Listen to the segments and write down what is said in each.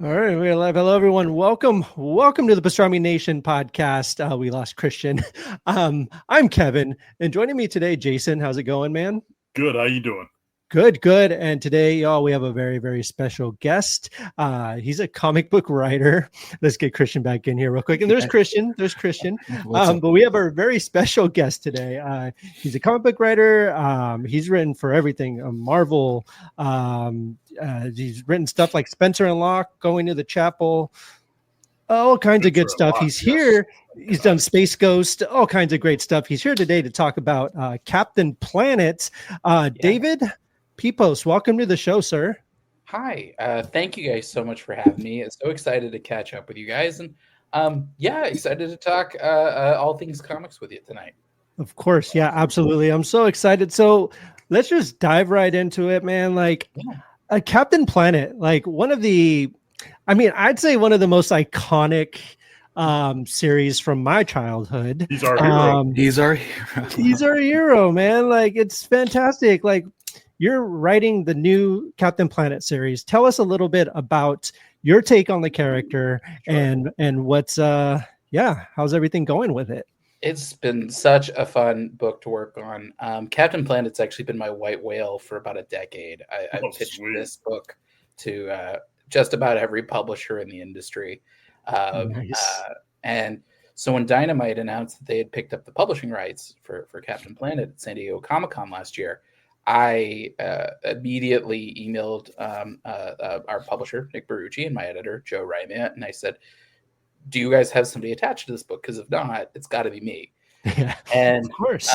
All right, we're live. Hello, everyone. Welcome to the Pastrami Nation podcast. We lost Christian. I'm Kevin, and joining me today, Jason. How's it going, man? Good. How you doing? Good. And today, y'all, we have a very, very special guest. He's a comic book writer. Let's get Christian back in here real quick. And there's Christian. But we have a very special guest today. He's a comic book writer. He's written for everything, Marvel. He's written stuff like Spencer and Locke, Going to the Chapel, all kinds of good stuff. He's here. He's done Space Ghost, all kinds of great stuff. He's here today to talk about Captain Planet. David Pepose, welcome to the show, sir. Hi. Thank you guys so much for having me. I'm so excited to catch up with you guys. And excited to talk all things comics with you tonight. Of course. Yeah, absolutely. I'm so excited. So let's just dive right into it, man. Captain Planet, one of the, I'd say one of the most iconic series from my childhood. He's our hero. He's our hero, man. It's fantastic. You're writing the new Captain Planet series. Tell us a little bit about your take on the character. Sure. and what's how's everything going with it? It's been such a fun book to work on. Captain Planet's actually been my white whale for about a decade. I pitched this book to just about every publisher in the industry. Nice. And so when Dynamite announced that they had picked up the publishing rights for Captain Planet at San Diego Comic-Con last year, I immediately emailed our publisher, Nick Barucci, and my editor, Joe Rymant, and I said, do you guys have somebody attached to this book? Because if not, it's got to be me. Yeah, and of course.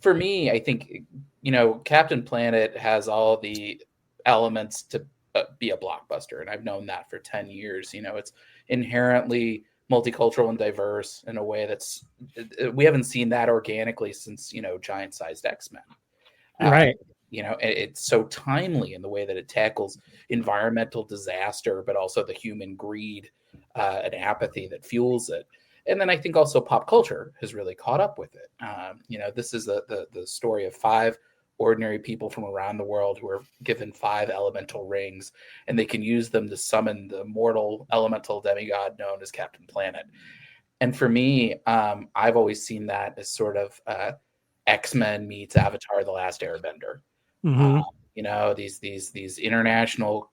For me, I think, Captain Planet has all the elements to be a blockbuster. And I've known that for 10 years. It's inherently multicultural and diverse in a way we haven't seen that organically since, giant-sized X-Men. Right. It's so timely in the way that it tackles environmental disaster, but also the human greed and apathy that fuels it. And then I think also pop culture has really caught up with it. This is the story of 5 ordinary people from around the world who are given 5 elemental rings, and they can use them to summon the mortal elemental demigod known as Captain Planet. And for me, I've always seen that as sort of X-Men meets Avatar: The Last Airbender. Mm-hmm. These international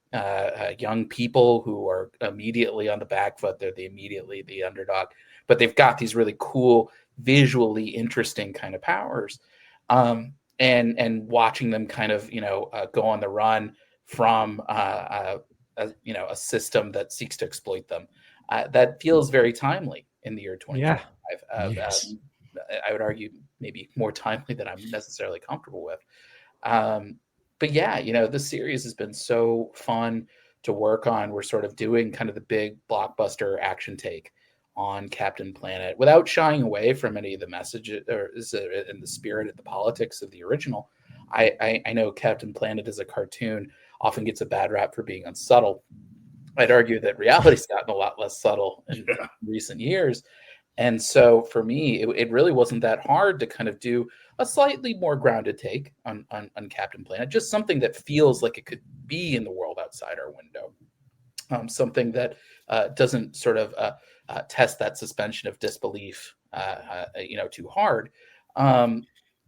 young people who are immediately on the back foot. They're immediately the underdog, but they've got these really cool, visually interesting kind of powers. And watching them kind of, go on the run from, a system that seeks to exploit them. That feels very timely in the year 2025. Yes. I would argue maybe more timely than I'm necessarily comfortable with. But yeah, this series has been so fun to work on. We're sort of doing kind of the big blockbuster action take on Captain Planet without shying away from any of the messages or in the spirit of the politics of the original. I know Captain Planet as a cartoon often gets a bad rap for being unsubtle. I'd argue that reality's gotten a lot less subtle in recent years. And so for me, it really wasn't that hard to kind of do a slightly more grounded take on Captain Planet, just something that feels like it could be in the world outside our window. Something that doesn't sort of test that suspension of disbelief, too hard.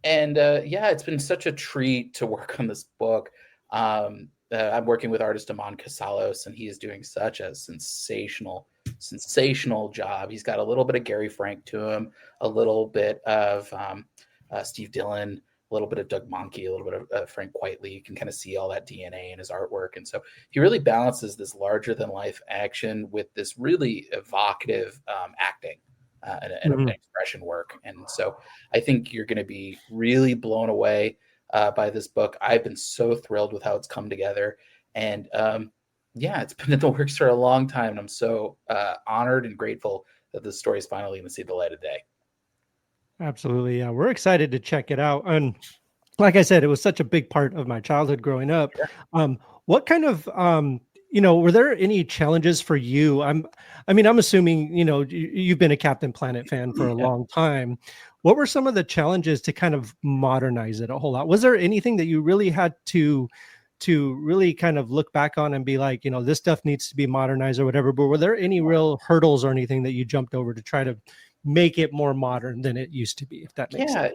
It's been such a treat to work on this book. I'm working with artist Amon Casalos, and he is doing such a sensational job. He's got a little bit of Gary Frank to him, a little bit of Steve Dillon, a little bit of Doug Mahnke, a little bit of Frank Quitely. You can kind of see all that DNA in his artwork. And so he really balances this larger than life action with this really evocative acting and expression work. And so I think you're going to be really blown away by this book. I've been so thrilled with how it's come together. And it's been in the works for a long time. And I'm so honored and grateful that this story is finally going to see the light of day. Absolutely. Yeah. We're excited to check it out. And like I said, it was such a big part of my childhood growing up. Sure. What kind of, were there any challenges for you? I'm assuming, you've been a Captain Planet fan for a long time. What were some of the challenges to kind of modernize it a whole lot? Was there anything that you really had to to really kind of look back on and be like, this stuff needs to be modernized or whatever, but were there any real hurdles or anything that you jumped over to try to make it more modern than it used to be, if that makes sense?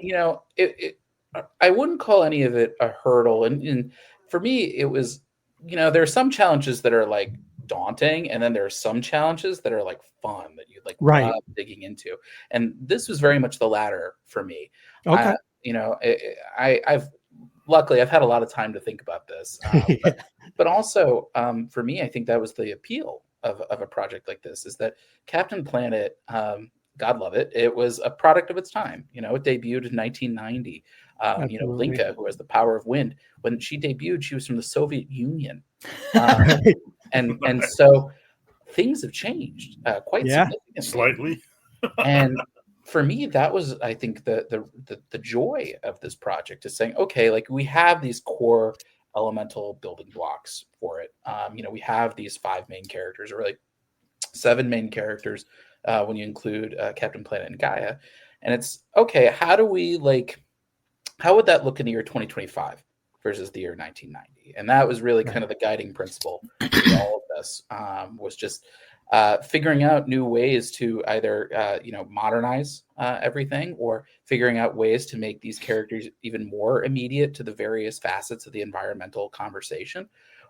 I wouldn't call any of it a hurdle. And for me, it was, there are some challenges that are like daunting, and then there are some challenges that are like fun that you like Right. love digging into. And this was very much the latter for me. Okay. I've luckily I've had a lot of time to think about this, but also for me, I think that was the appeal of a project like this, is that Captain Planet, God love it, it was a product of its time. It debuted in 1990. Linka, who has the power of wind, when she debuted, she was from the Soviet Union, and so things have changed quite significantly. Slightly. And for me, that was, I think, the joy of this project, is saying, okay, like we have these core elemental building blocks for it. We have these 5 main characters, or like 7 main characters when you include Captain Planet and Gaia. And it's okay, how would that look in the year 2025 versus the year 1990? And that was really kind of the guiding principle for all of this, was just figuring out new ways to either modernize everything, or figuring out ways to make these characters even more immediate to the various facets of the environmental conversation,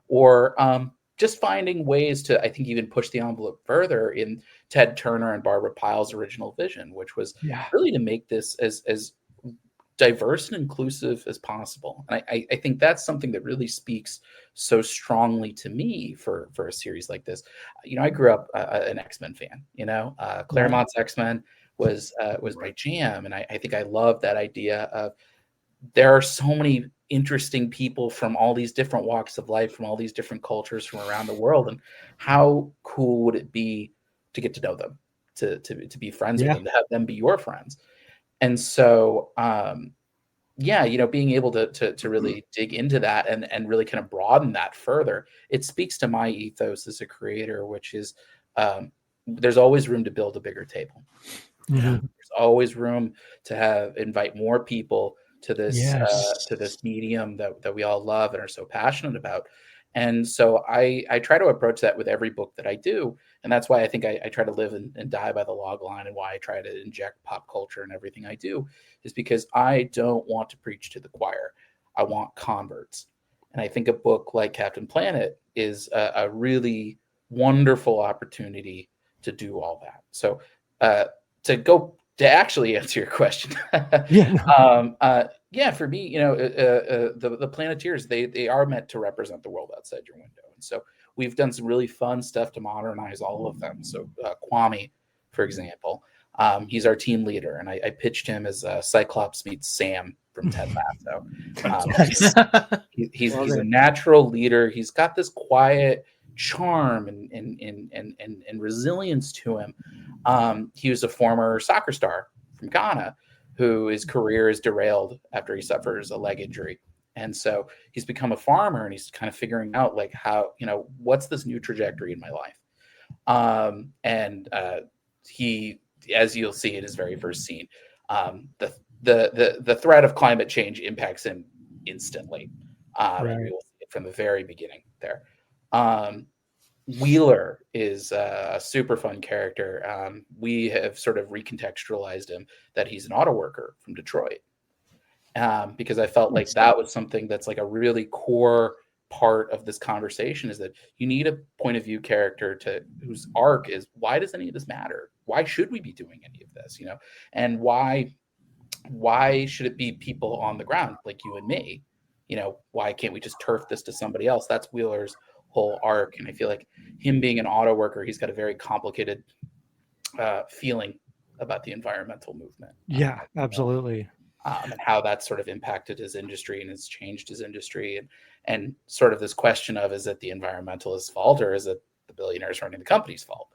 or just finding ways to, I think, even push the envelope further in Ted Turner and Barbara Pyle's original vision, which was really to make this as diverse and inclusive as possible. And I think that's something that really speaks so strongly to me for a series like this. I grew up an X-Men fan. Claremont's X-Men was my jam, and I think I love that idea of, there are so many interesting people from all these different walks of life, from all these different cultures from around the world, and how cool would it be to get to know them, to be friends with them, to have them be your friends. And so being able to really dig into that and really kind of broaden that further, it speaks to my ethos as a creator, which is there's always room to build a bigger table. There's always room to invite more people to this medium that we all love and are so passionate about. And so I try to approach that with every book that I do. And that's why I think I try to live and die by the log line, and why I try to inject pop culture in everything I do, is because I don't want to preach to the choir. I want converts. And I think a book like Captain Planet is a really wonderful opportunity to do all that. So to actually answer your question, for me, the Planeteers, they are meant to represent the world outside your window. And so we've done some really fun stuff to modernize all of them. So Kwame, for example, he's our team leader, and I pitched him as Cyclops meets Sam from Ted Lasso. He's a natural leader. He's got this quiet charm and resilience to him. He was a former soccer star from Ghana, whose career is derailed after he suffers a leg injury. And so he's become a farmer, and he's kind of figuring out like how, what's this new trajectory in my life? He, as you'll see in his very first scene, the threat of climate change impacts him instantly. And we will see it from the very beginning there. Wheeler is a super fun character. We have sort of recontextualized him, that he's an auto worker from Detroit, because I felt like that was something that's like a really core part of this conversation, is that you need a point of view character whose arc is, why does any of this matter? Why should we be doing any of this? And why should it be people on the ground like you and me? Why can't we just turf this to somebody else? That's Wheeler's whole arc. And I feel like him being an auto worker, he's got a very complicated feeling about the environmental movement. Yeah, absolutely. And how that's sort of impacted his industry and has changed his industry, and sort of this question of, is it the environmentalists' fault, or is it the billionaires running the company's fault?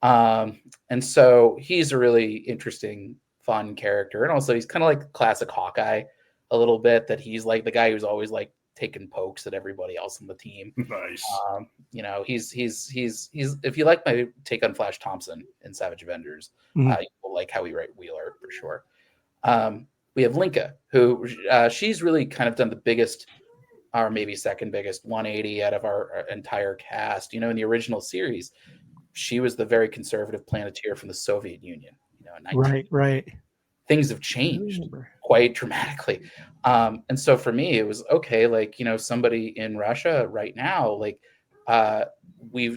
And so he's a really interesting, fun character. And also he's kind of like classic Hawkeye a little bit, that he's like the guy who's always like taking pokes at everybody else on the team. Nice. He's if you like my take on Flash Thompson in Savage Avengers, you will like how we write Wheeler for sure. We have Linka, who she's really kind of done the biggest our maybe second biggest 180 out of our entire cast. In the original series, she was the very conservative planeteer from the Soviet Union. In 19 Right. Things have changed quite dramatically. And so for me, it was okay, like, somebody in Russia right now, like,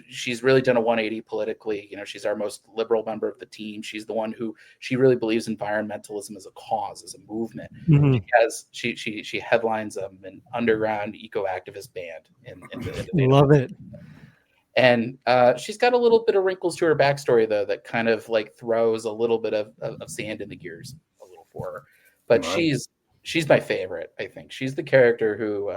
she's really done a 180 politically. She's our most liberal member of the team. She's the one who, she really believes environmentalism as a cause, as a movement. She headlines an underground eco-activist band in Love it. And she's got a little bit of wrinkles to her backstory, though, that kind of like throws a little bit of sand in the gears a little for her. But she's my favorite, I think. She's the character who,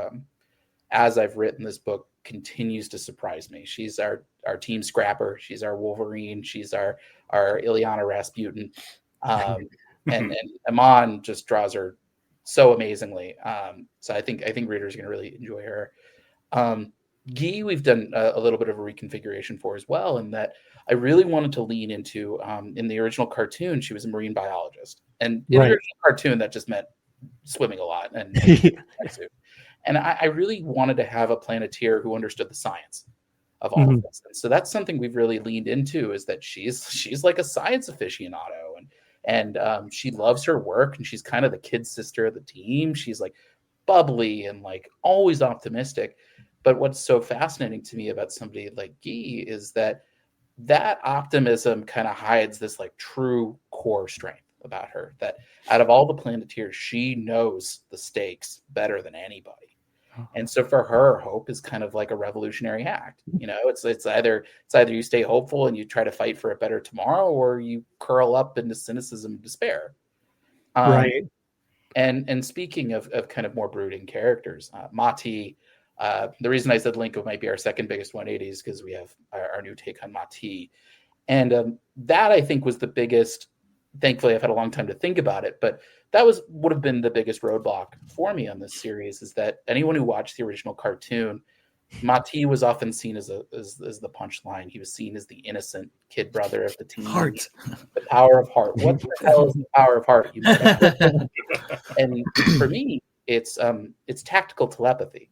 as I've written this book, continues to surprise me. She's our team scrapper. She's our Wolverine. She's our Ilyana Rasputin. And Amon just draws her so amazingly. So I think readers are going to really enjoy her. Guy, we've done a little bit of a reconfiguration for as well, in that I really wanted to lean into, in the original cartoon, she was a marine biologist. And in the original cartoon, that just meant swimming a lot. And I really wanted to have a planeteer who understood the science of all of this. And so that's something we've really leaned into, is that she's like a science aficionado, and she loves her work, and she's kind of the kid sister of the team. She's like bubbly and like always optimistic. But what's so fascinating to me about somebody like Guy is that optimism kind of hides this like true core strength about her, that out of all the planeteers, she knows the stakes better than anybody. And so for her, hope is kind of like a revolutionary act. It's either you stay hopeful and you try to fight for a better tomorrow, or you curl up into cynicism and despair. Right. And speaking of kind of more brooding characters, Mati, the reason I said Linko might be our second biggest 180 is because we have our new take on Mati. And that, I think, was the biggest. Thankfully, I've had a long time to think about it, but that would have been the biggest roadblock for me on this series, is that anyone who watched the original cartoon, Mati was often seen as the punchline. He was seen as the innocent kid brother of the team. Heart. The power of heart. What the hell is the power of heart? You might ask. And for me, it's tactical telepathy.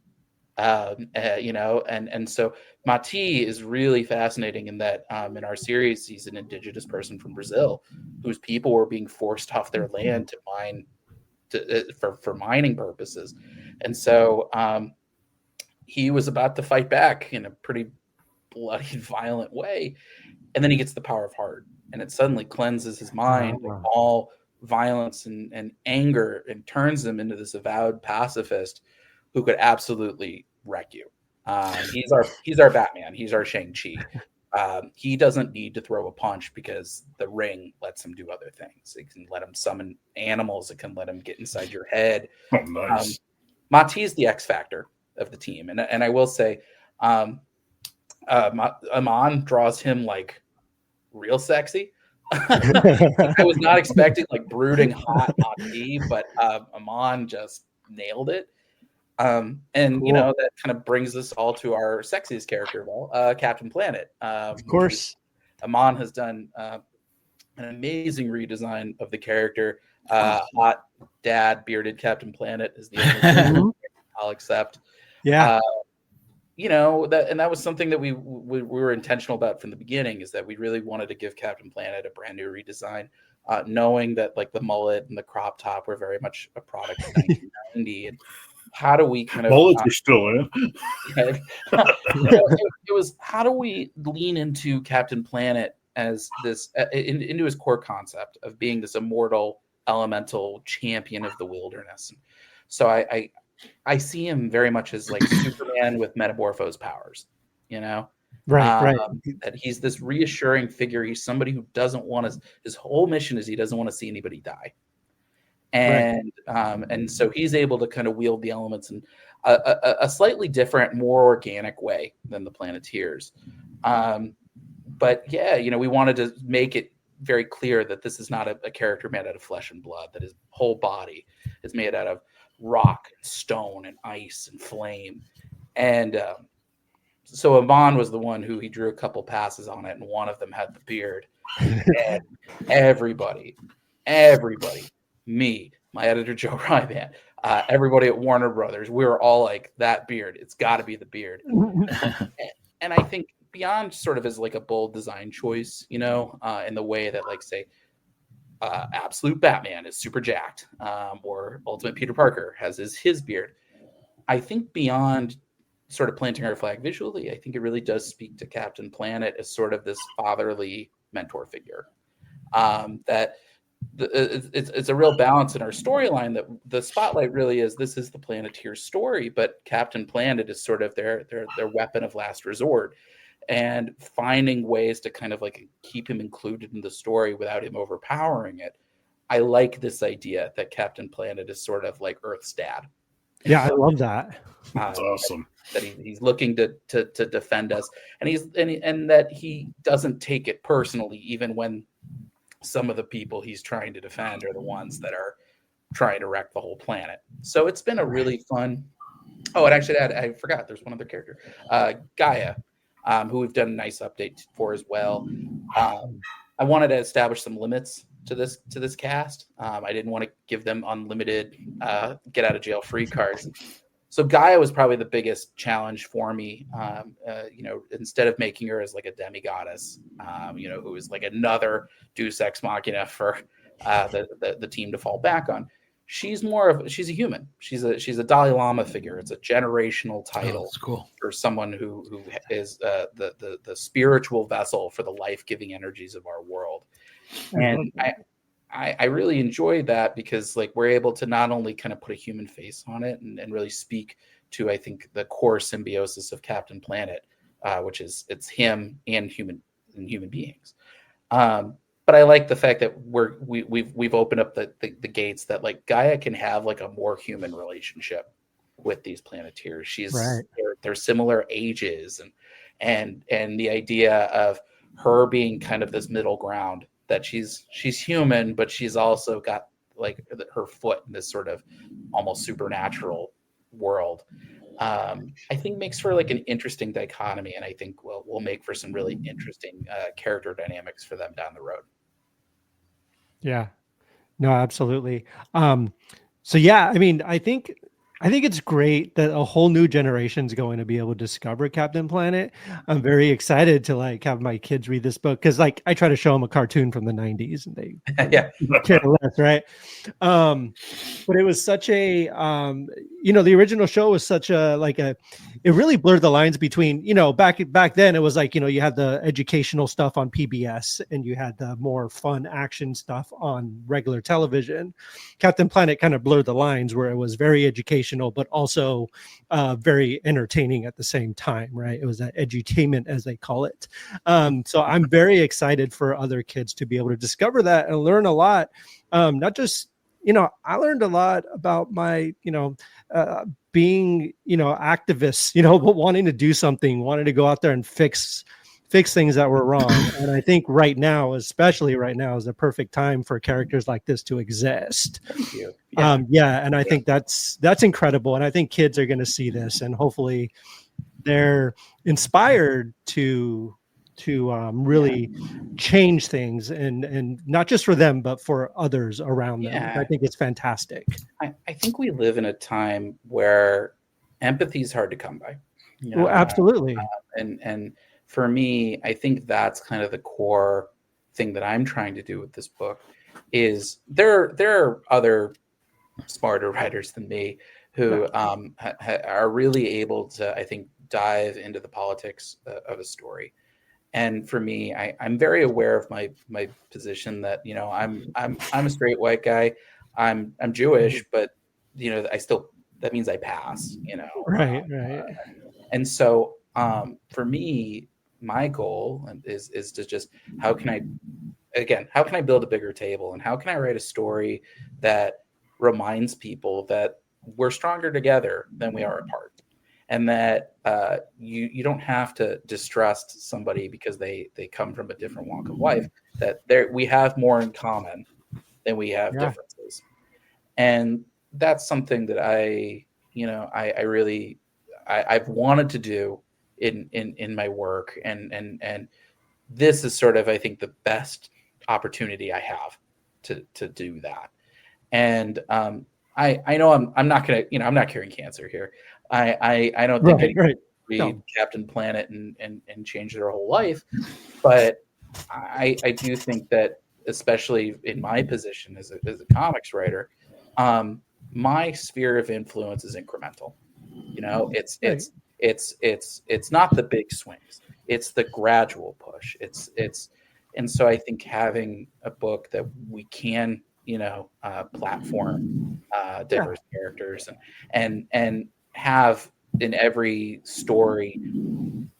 And so Mati is really fascinating in that, in our series, he's an indigenous person from Brazil whose people were being forced off their land to mine for mining purposes. And so he was about to fight back in a pretty bloody, violent way. And then he gets the power of heart, and it suddenly cleanses his mind of all violence and anger, and turns him into this avowed pacifist who could absolutely wreck you. He's our Batman. He's our Shang-Chi. He doesn't need to throw a punch because the ring lets him do other things. It can let him summon animals. It can let him get inside your head. Oh, nice. Mati's the X factor of the team. And I will say, Amon draws him like real sexy. I was not expecting like brooding hot Mati, but Amon just nailed it. And cool. That kind of brings us all to our sexiest character of all, Captain Planet. Of course, Amon has done an amazing redesign of the character. Hot dad, bearded Captain Planet is the only thing I'll accept. Yeah. That was something that we were intentional about from the beginning, is that we really wanted to give Captain Planet a brand new redesign, knowing that like the mullet and the crop top were very much a product of 1990. And how do we kind of mullets are still in? It was, how do we lean into Captain Planet as this into his core concept of being this immortal elemental champion of the wilderness. So I see him very much as like Superman with metamorphose powers, Right. That he's this reassuring figure. He's somebody who doesn't want to, his whole mission is he doesn't want to see anybody die. And so he's able to kind of wield the elements in a slightly different, more organic way than the Planeteers. But yeah, we wanted to make it very clear that this is not a character made out of flesh and blood, that his whole body is made out of rock and stone and ice and flame. And so Amon was the one who he drew a couple passes on it, and one of them had the beard. And everybody, me, my editor Joe Ryman, everybody at Warner Brothers, we were all like, that beard, it's got to be the beard. And I think beyond sort of as like a bold design choice, in the way that like say Absolute Batman is super jacked, or Ultimate Peter Parker has his beard. I think beyond sort of planting our flag visually, I think it really does speak to Captain Planet as sort of this fatherly mentor figure. That it's a real balance in our storyline, that the spotlight really is, this is the Planeteer story, but Captain Planet is sort of their weapon of last resort, and finding ways to kind of like keep him included in the story without him overpowering it. I like this idea that Captain Planet is sort of like Earth's dad. Yeah, I love that. That's awesome. That he's looking to defend us, and that he doesn't take it personally, even when some of the people he's trying to defend are the ones that are trying to wreck the whole planet. So it's been a really fun. Oh, and actually, I forgot. There's one other character, Gaia, who we've done a nice update for as well. I wanted to establish some limits to this cast. I didn't want to give them unlimited get out of jail free cards. So Gaia was probably the biggest challenge for me. Instead of making her as like a demigoddess, who is like another Deus Ex Machina for the team to fall back on. She's a human. She's a Dalai Lama figure. It's a generational title. That's cool. For someone who is the spiritual vessel for the life-giving energies of our world. And I really enjoy that, because like we're able to not only kind of put a human face on it and really speak to, I think, the core symbiosis of Captain Planet, which is it's him and human beings. But I like the fact that we've opened up the gates that like Gaia can have like a more human relationship with these Planeteers. She's right. They're similar ages, and the idea of her being kind of this middle ground, that she's human, but she's also got like her foot in this sort of almost supernatural world. I think makes for like an interesting dichotomy, and I think will make for some really interesting character dynamics for them down the road. Yeah, no, absolutely. So yeah, I mean, I think it's great that a whole new generation is going to be able to discover Captain Planet. I'm very excited to like have my kids read this book, because like I try to show them a cartoon from the 90s and they care less, right? But it was such a the original show was such a it really blurred the lines between, back then it was like, you had the educational stuff on PBS and you had the more fun action stuff on regular television. Captain Planet kind of blurred the lines, where it was very educational, but also very entertaining at the same time, right? It was that edutainment, as they call it. So I'm very excited for other kids to be able to discover that and learn a lot. Not just, I learned a lot about my, being, activists, but wanting to do something, wanting to go out there and fix things that were wrong. And I think right now, especially right now, is the perfect time for characters like this to exist. Thank you. And I think that's incredible. And I think kids are going to see this, and hopefully they're inspired to really change things, and not just for them, but for others around them. I think it's fantastic. I think we live in a time where empathy is hard to come by. Well, absolutely. And for me, I think that's kind of the core thing that I'm trying to do with this book. Is there are other smarter writers than me who are really able to, I think, dive into the politics of a story. And for me, I'm very aware of my position that, I'm a straight white guy. I'm Jewish, but that means I pass, Right. And so for me, my goal is to just how can I build a bigger table, and how can I write a story that reminds people that we're stronger together than we are apart. And that you don't have to distrust somebody because they come from a different walk of life, that we have more in common than we have differences. And that's something that I've wanted to do in my work. And this is sort of, I think, the best opportunity I have to do that. And I know I'm not gonna, I'm not curing cancer here. I don't think anyone Right. read No. Captain Planet and change their whole life, but I do think that, especially in my position as a comics writer, my sphere of influence is incremental. Right. It's not the big swings. It's the gradual push. And so I think having a book that we can, platform Yeah. diverse characters and have in every story,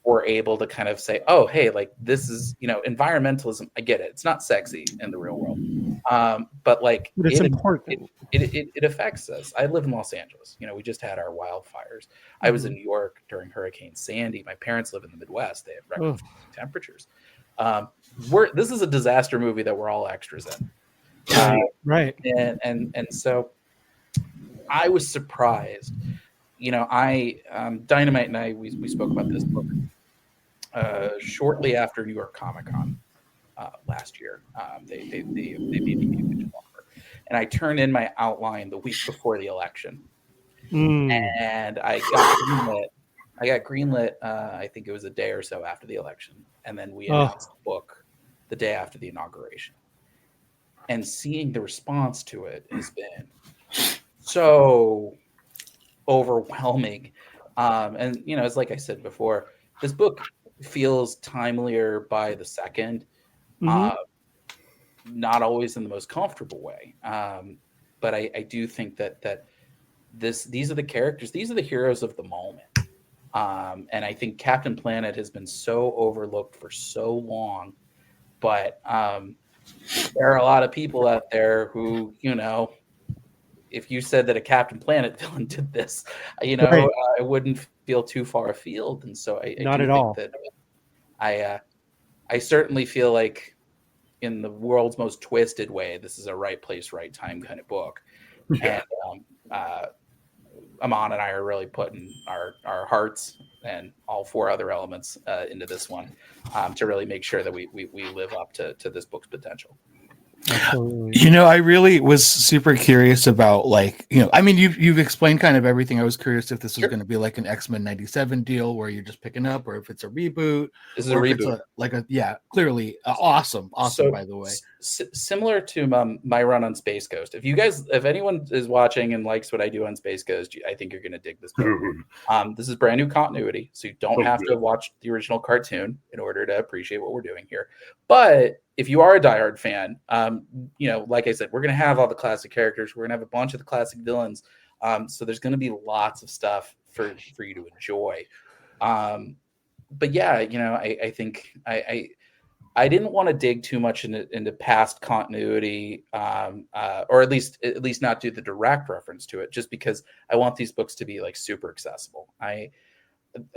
we're able to kind of say, oh, hey, like this is, environmentalism. I get it. It's not sexy in the real world. But like But it's important. it affects us. I live in Los Angeles. We just had our wildfires. I was in New York during Hurricane Sandy. My parents live in the Midwest. They have record temperatures. This is a disaster movie that we're all extras in. Right. And so I was surprised. Dynamite and I we spoke about this book shortly after New York Comic Con last year. They made me a pitch offer, and I turned in my outline the week before the election, and I got greenlit. I think it was a day or so after the election, and then we announced the book the day after the inauguration. And seeing the response to it has been so overwhelming. And it's like I said before, this book feels timelier by the second. Not always in the most comfortable way, but I do think that these are the characters, these are the heroes of the moment, and I think Captain Planet has been so overlooked for so long, but there are a lot of people out there who, if you said that a Captain Planet villain did this, Right. I wouldn't feel too far afield, and so I Not do at think all. that I certainly feel like, in the world's most twisted way, this is a right place, right time kind of book. Yeah. And Amon and I are really putting our hearts and all four other elements into this one to really make sure that we live up to this book's potential. Absolutely. I really was super curious about, like, I mean, you've explained kind of everything. I was curious if this was going to be like an X-Men 97 deal where you're just picking up, or if it's a reboot. This is a reboot. Clearly awesome, So, by the way. Similar to my run on Space Ghost. If anyone is watching and likes what I do on Space Ghost, I think you're going to dig this book. This is brand new continuity, so you don't have to watch the original cartoon in order to appreciate what we're doing here. But if you are a diehard fan, like I said, we're going to have all the classic characters. We're going to have a bunch of the classic villains. So there's going to be lots of stuff for you to enjoy. But yeah, I think I didn't want to dig too much into past continuity, or at least not do the direct reference to it, just because I want these books to be like super accessible. I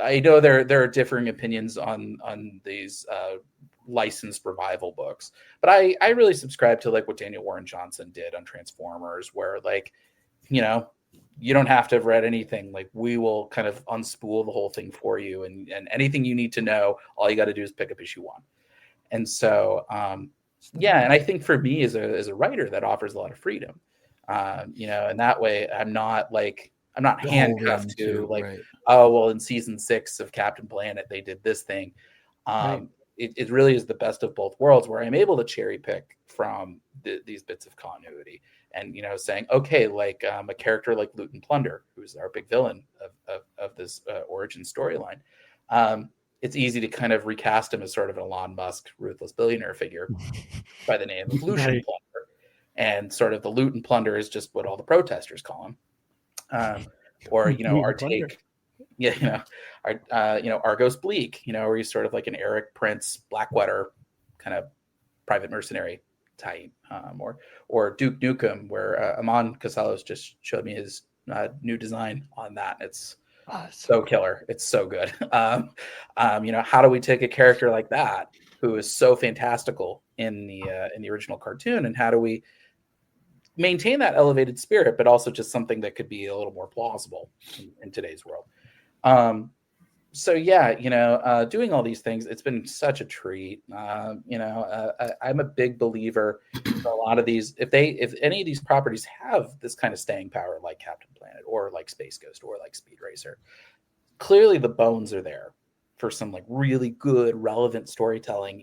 know there are differing opinions on these licensed revival books, but I really subscribe to like what Daniel Warren Johnson did on Transformers, where like, you don't have to have read anything. Like, we will kind of unspool the whole thing for you, and anything you need to know, all you got to do is pick up issue 1. And so, and I think for me as a writer, that offers a lot of freedom, and that way I'm not handcuffed to like, right. Oh, well, in season 6 of Captain Planet, they did this thing. Right. It really is the best of both worlds, where I'm able to cherry pick from these bits of continuity, and saying, okay, like a character like Loot and Plunder, who's our big villain of this origin storyline. It's easy to kind of recast him as sort of an Elon Musk ruthless billionaire figure by the name of Lucian right. Plunder, and sort of the Loot and Plunder is just what all the protesters call him, or our take. Yeah, Argos Bleak, where he's sort of like an Eric Prince Blackwater kind of private mercenary type, or Duke Nukem, where Amon Casalos just showed me his new design on that. It's so killer. It's so good. How do we take a character like that, who is so fantastical in the original cartoon, and how do we maintain that elevated spirit, but also just something that could be a little more plausible in today's world? So yeah, doing all these things, it's been such a treat. I'm a big believer in a lot of these. If any of these properties have this kind of staying power, like Captain Planet or like Space Ghost or like Speed Racer, clearly the bones are there for some like really good, relevant storytelling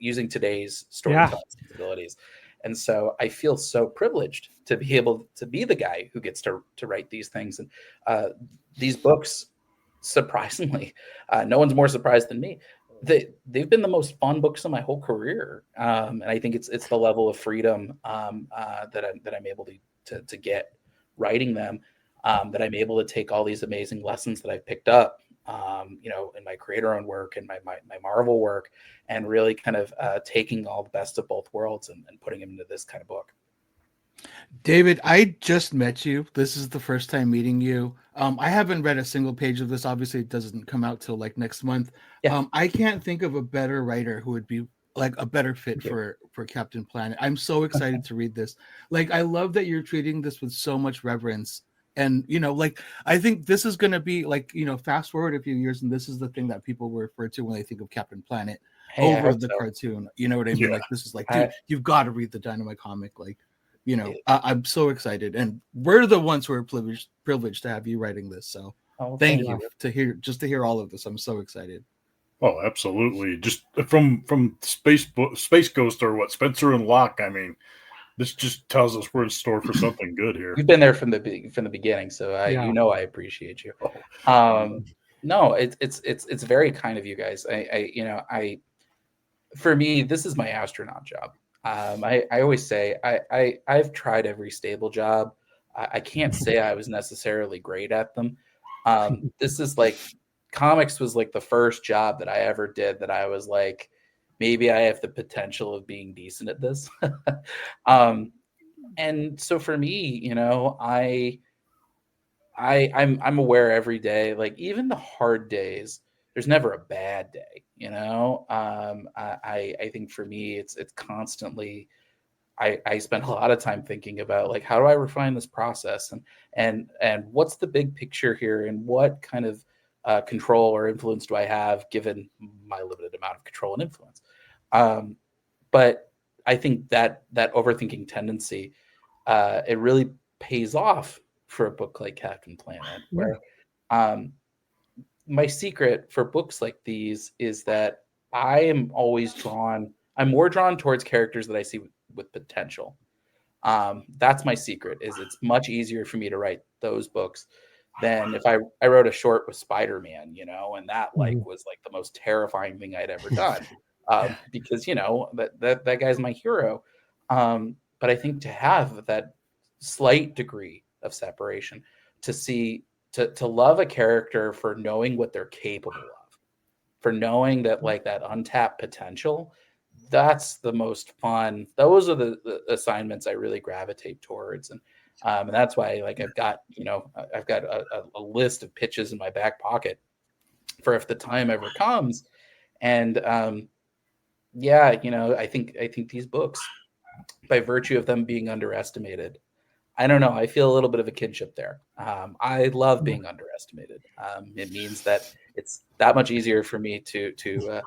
using today's storytelling sensibilities. And so I feel so privileged to be able to be the guy who gets to write these things. And these books, surprisingly, no one's more surprised than me. They've been the most fun books of my whole career, and I think it's the level of freedom that I'm able to get writing them, that I'm able to take all these amazing lessons that I've picked up, in my creator-owned work and my Marvel work, and really kind of taking all the best of both worlds and putting them into this kind of book. David, I just met you. This is the first time meeting you. I haven't read a single page of this. Obviously, it doesn't come out till like next month. Yeah. I can't think of a better writer who would be like a better fit for Captain Planet. I'm so excited to read this. Like, I love that you're treating this with so much reverence. And, like, I think this is going to be like, fast forward a few years, and this is the thing that people will refer to when they think of Captain Planet over the cartoon. You know what I mean? Yeah. Like, this is like, dude, you've got to read the Dynamite comic. Like, I'm so excited, and we're the ones who are privileged to have you writing this. So thank you to hear all of this. I'm so excited. Oh, absolutely. Just from Space Ghost or what, Spencer and Locke. I mean, this just tells us we're in store for something good here. You've been there from the beginning, so I appreciate you. No, it's very kind of you guys. For me, this is my astronaut job. I always say I've tried every stable job. I can't say I was necessarily great at them. This is like, comics was like the first job that I ever did that I was like, maybe I have the potential of being decent at this. And so for me, I'm aware every day, like even the hard days, there's never a bad day, I think for me, it's constantly, I spend a lot of time thinking about like, how do I refine this process, and what's the big picture here, and what kind of control or influence do I have given my limited amount of control and influence. But I think that overthinking tendency, it really pays off for a book like Captain Planet, where my secret for books like these is that I'm more drawn towards characters that I see with potential. That's my secret, is it's much easier for me to write those books than if I wrote a short with Spider-Man, and that was like the most terrifying thing I'd ever done. Because, that guy's my hero. But I think to have that slight degree of separation, to love a character for knowing what they're capable of, for knowing that like that untapped potential, that's the most fun. Those are the assignments I really gravitate towards. And that's why, like, I've got a list of pitches in my back pocket for if the time ever comes. And I think these books, by virtue of them being underestimated, I don't know, I feel a little bit of a kinship there. I love being underestimated. It means that it's that much easier for me to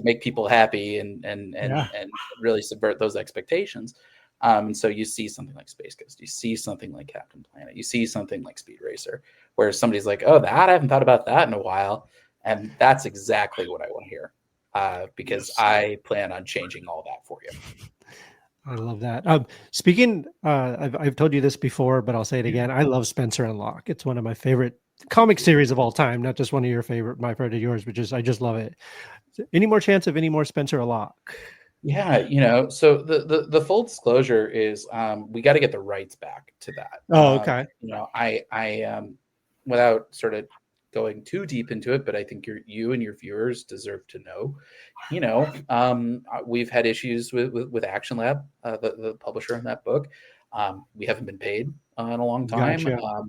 make people happy and really subvert those expectations. And so you see something like Space Ghost, you see something like Captain Planet, you see something like Speed Racer, where somebody's like, oh, I haven't thought about that in a while. And that's exactly what I want to hear, because I plan on changing all that for you. I love that. Speaking, I've told you this before, but I'll say it again. I love Spencer and Locke. It's one of my favorite comic series of all time. Not just one of my favorite of yours, but I just love it. Any more chance of any more Spencer or Locke? Yeah, so the full disclosure is we got to get the rights back to that. Oh, okay. I without sort of going too deep into it, but I think you and your viewers deserve to know. We've had issues with Action Lab, the publisher in that book. We haven't been paid in a long time. Gotcha.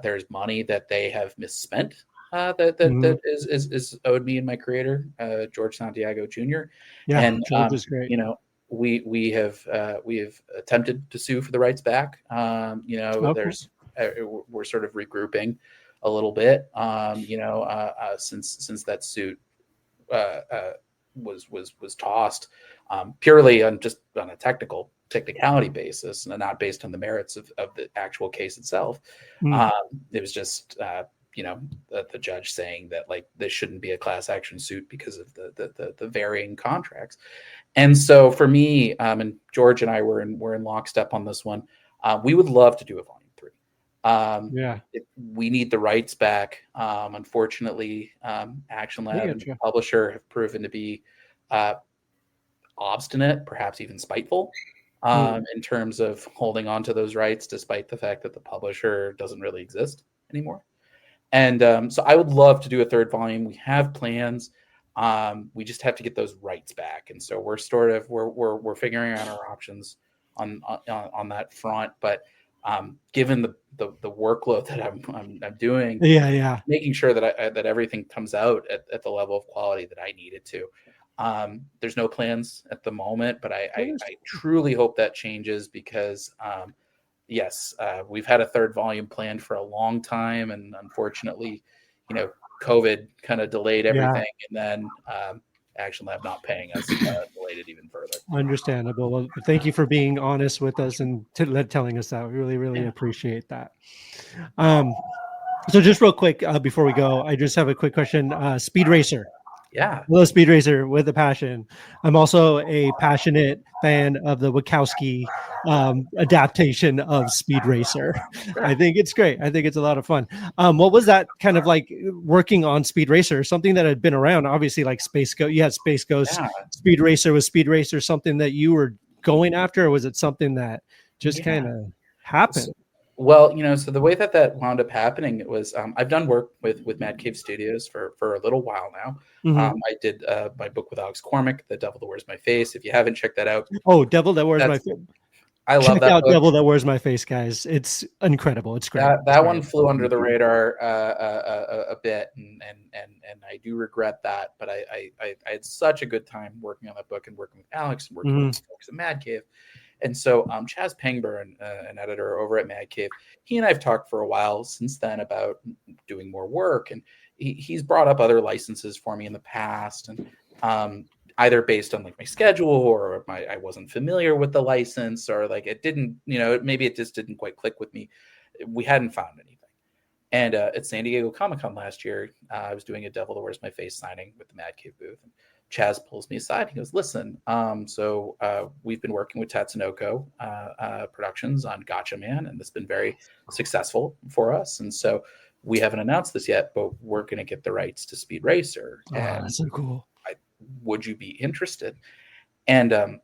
There's money that they have misspent that is owed me and my creator, George Santiago Jr. Yeah, and George is great. We have attempted to sue for the rights back. Okay. We're sort of regrouping. a little bit, since that suit was tossed, purely on a technicality basis and not based on the merits of the actual case itself. It was just the judge saying that like this shouldn't be a class action suit because of the varying contracts. And so for me, and George and I were in lockstep on this one. We would love to do a volume 3. We need the rights back. Unfortunately, Action Lab and the publisher have proven to be obstinate, perhaps even spiteful, in terms of holding on to those rights, despite the fact that the publisher doesn't really exist anymore. And so I would love to do a third volume. We have plans. We just have to get those rights back. And so we're we're figuring out our options on that front. But given the workload that I'm doing, making sure that that everything comes out at the level of quality that I need it to. There's no plans at the moment, but I truly hope that changes because yes, we've had a third volume planned for a long time, and unfortunately, COVID kind of delayed everything, and then Action Lab not paying us delayed it even further. Understandable. Well, thank you for being honest with us and telling us that. We really appreciate that. So just real quick before we go, I just have a quick question. Speed Racer. Yeah. Hello, Speed Racer with a passion. I'm also a passionate fan of the Wachowski adaptation of Speed Racer. I think it's great. I think it's a lot of fun. What was that kind of like working on Speed Racer? Something that had been around, obviously, like Space Ghost. You had Space Ghost. Yeah. Speed Racer. Was Speed Racer something that you were going after, or was it something that just kind of happened? Well, so the way that wound up happening, it was I've done work with Mad Cave Studios for a little while now. I did my book with Alex Cormack, The Devil That Wears My Face. If you haven't checked that out, Devil That Wears My Face. I love that book. Devil That Wears My Face, guys. It's incredible. It's great. That one flew under the radar a bit, and I do regret that. But I had such a good time working on that book and working with Alex and working with folks at Mad Cave. And so Chaz Pangburn, an editor over at Mad Cave, he and I have talked for a while since then about doing more work. And he's brought up other licenses for me in the past, and either based on like my schedule or I wasn't familiar with the license, or like it didn't, maybe it just didn't quite click with me. We hadn't found anything. And at San Diego Comic-Con last year, I was doing a Devil That Wears My Face signing with the Mad Cave booth. And Chaz pulls me aside. He goes, listen, so we've been working with Tatsunoko Productions on Gotcha Man, and it's been very successful for us. And so we haven't announced this yet, but we're going to get the rights to Speed Racer. And that's so cool. Would you be interested? And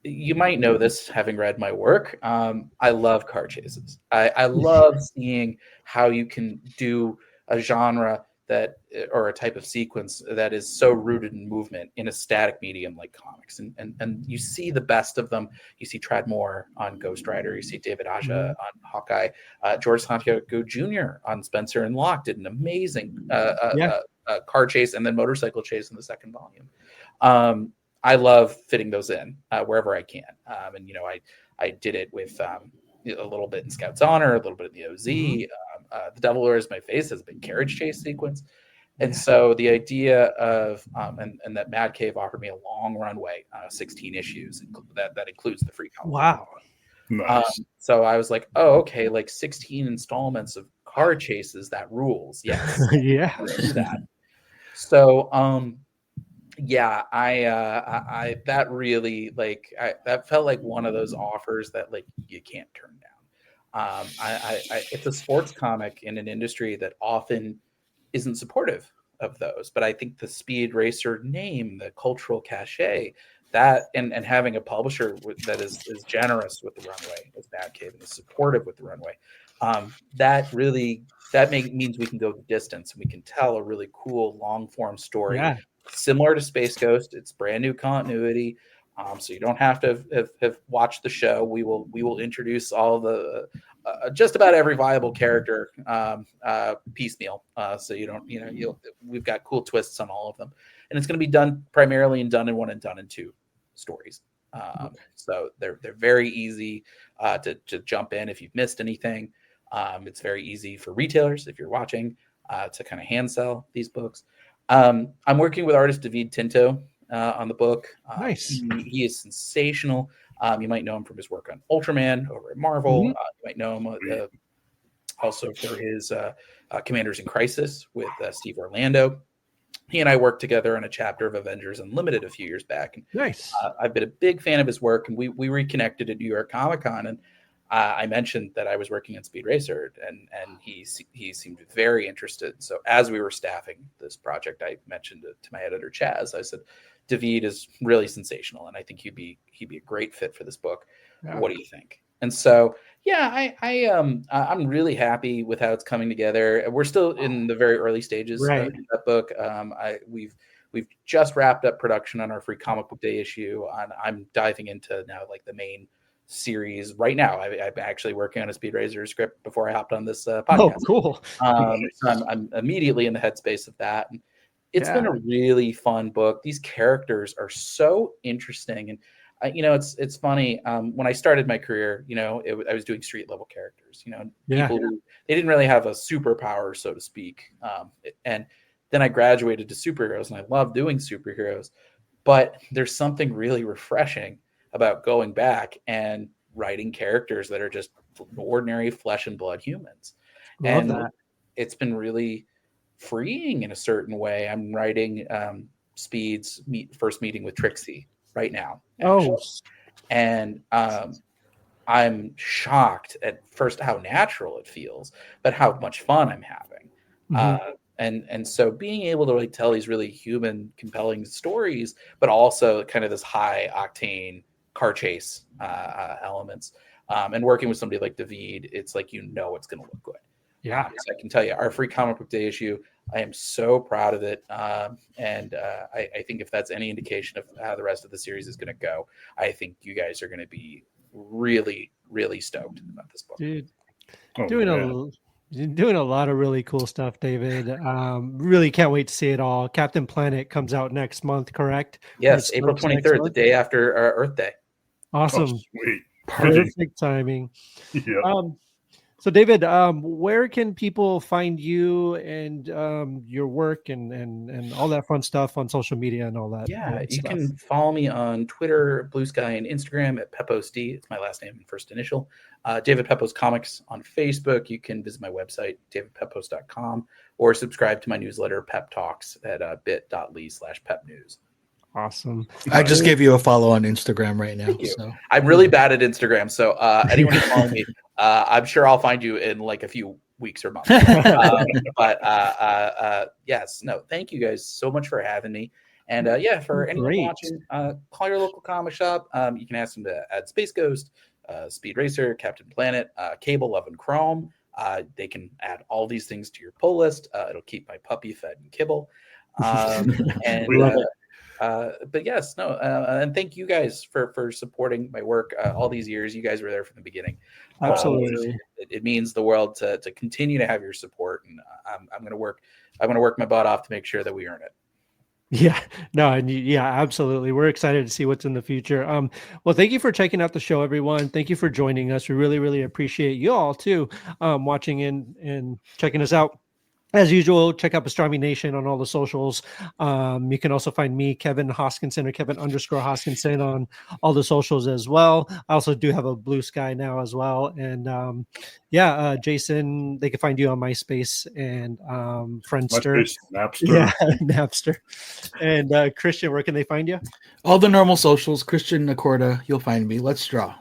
you might know this having read my work. I love car chases. I love seeing how you can do a genre or a type of sequence that is so rooted in movement in a static medium like comics. And you see the best of them. You see Trad Moore on Ghost Rider. You see David Aja on Hawkeye. George Santiago Jr. on Spencer and Locke did an amazing car chase and then motorcycle chase in the second volume. I love fitting those in wherever I can. And I did it with a little bit in Scout's Honor, a little bit in the OZ. The Devil Wears My Face has a big carriage chase sequence. And so the idea of, and that Mad Cave offered me a long runway, 16 issues, that includes the free comic. Wow. Nice. So I was like, oh, okay, like 16 installments of car chases, that rules. Yes. Yeah. Do that. So, I that really that felt like one of those offers that like you can't turn down. It's a sports comic in an industry that often isn't supportive of those, but I think the Speed Racer name, the cultural cachet, that and having a publisher that is generous with the runway as Mad Cave and is supportive with the runway, that means we can go the distance and we can tell a really cool long form story. Yeah. Similar to Space Ghost, it's brand new continuity. So you don't have to have watched the show. We will introduce all the just about every viable character piecemeal. So you don't we've got cool twists on all of them, and it's going to be done primarily in Done in 1 and Done in 2 stories. So they're very easy to jump in if you've missed anything. It's very easy for retailers, if you're watching, to kind of hand sell these books. I'm working with artist David Tinto on the book. Nice. He is sensational. You might know him from his work on Ultraman over at Marvel. Mhm. You might know him also for his Commanders in Crisis with Steve Orlando. He and I worked together on a chapter of Avengers Unlimited a few years back. And, Nice. I've been a big fan of his work, and we reconnected at New York Comic Con, and I mentioned that I was working on Speed Racer, and he seemed very interested. So as we were staffing this project, I mentioned it to my editor Chaz. I said, David is really sensational, and I think he'd be a great fit for this book. Yeah. What do you think? And so, yeah, I'm really happy with how it's coming together. We're still in the very early stages Right. of that book. We've just wrapped up production on our free comic book day issue. I'm diving into now like the main series right now. I'm actually working on a Speed Racer script before I hopped on this podcast. Oh, cool. So I'm immediately in the headspace of that. And it's been a really fun book. These characters are so interesting, and it's funny. When I started my career, I was doing street level characters. People who they didn't really have a superpower, so to speak. And then I graduated to superheroes, and I love doing superheroes. But there's something really refreshing about going back and writing characters that are just ordinary flesh and blood humans. Love that. It's been really freeing in a certain way. I'm writing Speed's first meeting with Trixie right now. Actually. Oh, and I'm shocked at first how natural it feels, but how much fun I'm having. Mhm. And so being able to like tell these really human, compelling stories, but also kind of this high octane car chase elements, and working with somebody like David, it's like it's going to look good. Yeah. So I can tell you, our free comic book day issue, I am so proud of it, and I think if that's any indication of how the rest of the series is going to go, I think you guys are going to be really, really stoked about this book. Dude, doing a lot of really cool stuff, David. Really can't wait to see it all. Captain Planet comes out next month, correct? Yes, April 23rd, the day after Earth Day. Awesome. Oh, sweet. Perfect timing. Yeah. So David, where can people find you and your work and all that fun stuff on social media and all that? Yeah, you can follow me on Twitter, Blue Sky, and Instagram at Pepose D. It's my last name and first initial. David Pepose Comics on Facebook. You can visit my website, davidpepose.com, or subscribe to my newsletter, Pep Talks, at bit.ly/pepnews. Awesome. I just gave you a follow on Instagram right now. So I'm really bad at Instagram, so anyone who's following me, I'm sure I'll find you in like a few weeks or months. Yes, no, thank you guys so much for having me. And for anyone watching, call your local comic shop. You can ask them to add Space Ghost, Speed Racer, Captain Planet, Cable, Love, and Chrome. They can add all these things to your pull list. It'll keep my puppy fed and kibble. But yes, no, and thank you guys for supporting my work all these years. You guys were there from the beginning. Absolutely, it means the world to continue to have your support, and I'm going to work my butt off to make sure that we earn it. Yeah, no, and yeah, absolutely. We're excited to see what's in the future. Well, thank you for checking out the show, everyone. Thank you for joining us. We really, really appreciate you all too, watching and checking us out. As usual, check out Pastrami Nation on all the socials. You can also find me, Kevin Hoskinson, or Kevin_Hoskinson on all the socials as well. I also do have a Blue Sky now as well. And Jason, they can find you on MySpace and Friendster. MySpace, Napster. Yeah, Napster. And Christian, where can they find you? All the normal socials, Christian Nacorda, you'll find me. Let's draw.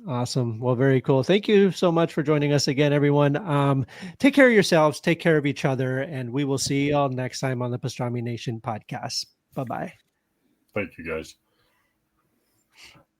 Awesome. Well, very cool. Thank you so much for joining us again, everyone. Take care of yourselves, take care of each other, and we will see you all next time on the Pastrami Nation podcast. Bye-bye. Thank you, guys.